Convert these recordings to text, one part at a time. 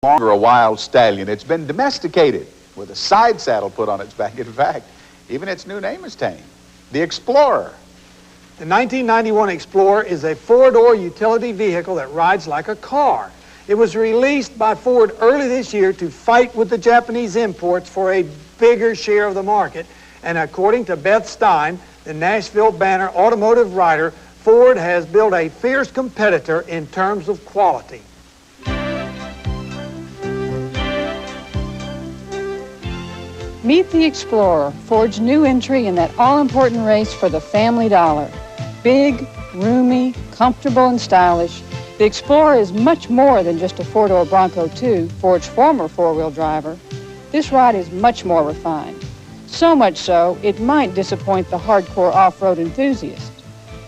longer a wild stallion. It's been domesticated with a side saddle put on its back. In fact, even its new name is tame. The Explorer. The 1991 Explorer is a four-door utility vehicle that rides like a car. It was released by Ford early this year to fight with the Japanese imports for a bigger share of the market. And according to Beth Stein, the Nashville Banner automotive writer, Ford has built a fierce competitor in terms of quality. Meet the Explorer, Ford's new entry in that all-important race for the family dollar. Big, roomy, comfortable, and stylish, the Explorer is much more than just a four-door Bronco 2, Ford's former four-wheel driver. This ride is much more refined. So much so, it might disappoint the hardcore off-road enthusiast.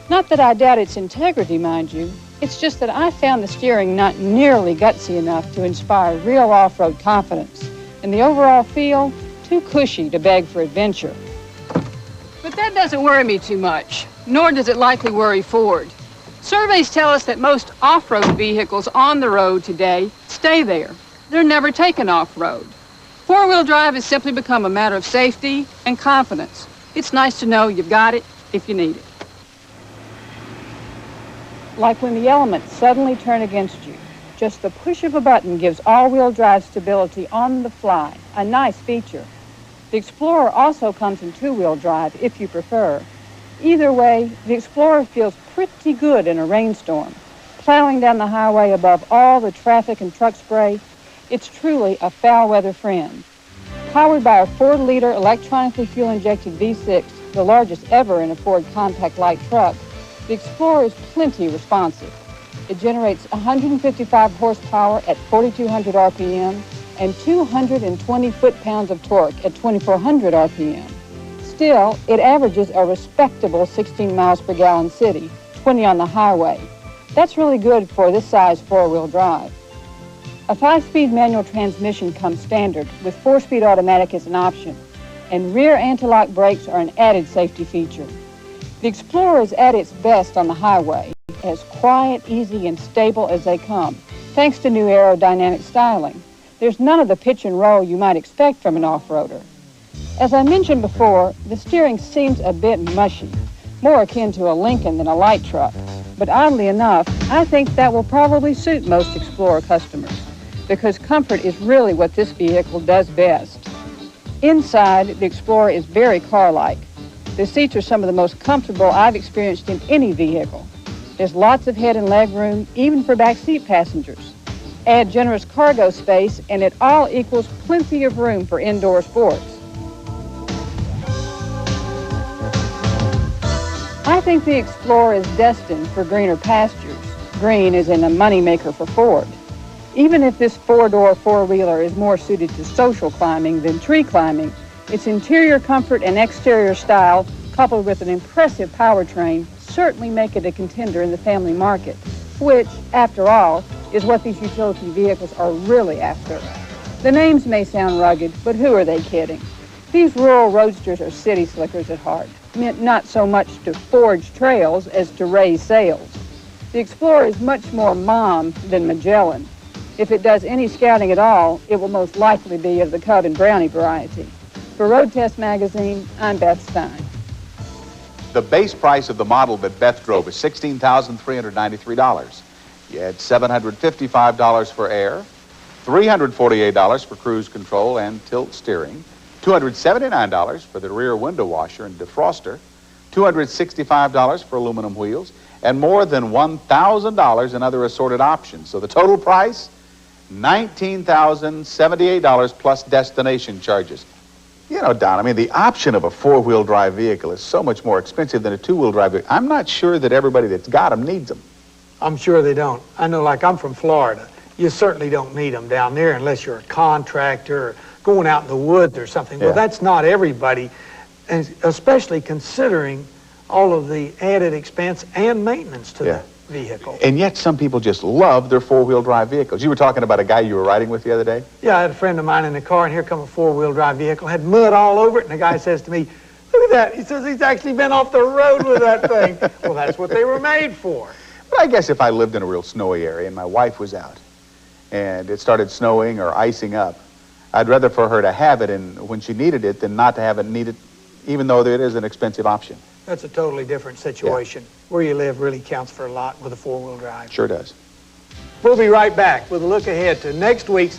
Not that I doubt its integrity, mind you. It's just that I found the steering not nearly gutsy enough to inspire real off-road confidence. And the overall feel, too cushy to beg for adventure. But that doesn't worry me too much, nor does it likely worry Ford. Surveys tell us that most off-road vehicles on the road today stay there. They're never taken off-road. Four-wheel drive has simply become a matter of safety and confidence. It's nice to know you've got it if you need it. Like when the elements suddenly turn against you, just the push of a button gives all-wheel drive stability on the fly, a nice feature. The Explorer also comes in two-wheel drive, if you prefer. Either way, the Explorer feels pretty good in a rainstorm. Plowing down the highway above all the traffic and truck spray, it's truly a foul-weather friend. Powered by a 4-liter electronically fuel-injected V6, the largest ever in a Ford compact light truck, the Explorer is plenty responsive. It generates 155 horsepower at 4,200 RPM and 220 foot-pounds of torque at 2,400 RPM. Still, it averages a respectable 16 miles per gallon city, 20 on the highway. That's really good for this size four-wheel drive. A 5-speed manual transmission comes standard with 4-speed automatic as an option, and rear anti-lock brakes are an added safety feature. The Explorer is at its best on the highway, as quiet, easy, and stable as they come, thanks to new aerodynamic styling. There's none of the pitch and roll you might expect from an off-roader. As I mentioned before, the steering seems a bit mushy, more akin to a Lincoln than a light truck. But oddly enough, I think that will probably suit most Explorer customers, because comfort is really what this vehicle does best. Inside, the Explorer is very car-like. The seats are some of the most comfortable I've experienced in any vehicle. There's lots of head and leg room, even for backseat passengers. Add generous cargo space, and it all equals plenty of room for indoor sports. I think the Explorer is destined for greener pastures. Green is in a moneymaker for Ford. Even if this four-door four-wheeler is more suited to social climbing than tree climbing, its interior comfort and exterior style, coupled with an impressive powertrain, certainly make it a contender in the family market, which, after all, is what these utility vehicles are really after. The names may sound rugged, but who are they kidding? These rural roadsters are city slickers at heart, meant not so much to forge trails as to raise sales. The Explorer is much more Mom than Magellan. If it does any scouting at all, it will most likely be of the Cub and Brownie variety. For Road Test Magazine, I'm Beth Stein. The base price of the model that Beth drove is $16,393. You add $755 for air, $348 for cruise control and tilt steering, $279 for the rear window washer and defroster, $265 for aluminum wheels, and more than $1,000 in other assorted options. So the total price, $19,078 plus destination charges. You know, Don, I mean, the option of a four-wheel drive vehicle is so much more expensive than a two-wheel drive vehicle. I'm not sure that everybody that's got them needs them. I'm sure they don't. I know, like, I'm from Florida. You certainly don't need them down there unless you're a contractor or going out in the woods or something. Yeah. Well, that's not everybody, and especially considering all of the added expense and maintenance to the vehicle. And yet some people just love their four-wheel drive vehicles. You were talking about a guy you were riding with the other day? Yeah, I had a friend of mine in the car, and here come a four-wheel drive vehicle, had mud all over it, and the guy says to me, look at that. He says he's actually been off the road with that thing. Well, that's what they were made for. But I guess if I lived in a real snowy area and my wife was out, and it started snowing or icing up, I'd rather for her to have it and when she needed it than not to have it needed, even though it is an expensive option. That's a totally different situation. Yeah. Where you live really counts for a lot with a four-wheel drive. Sure does. We'll be right back with a look ahead to next week's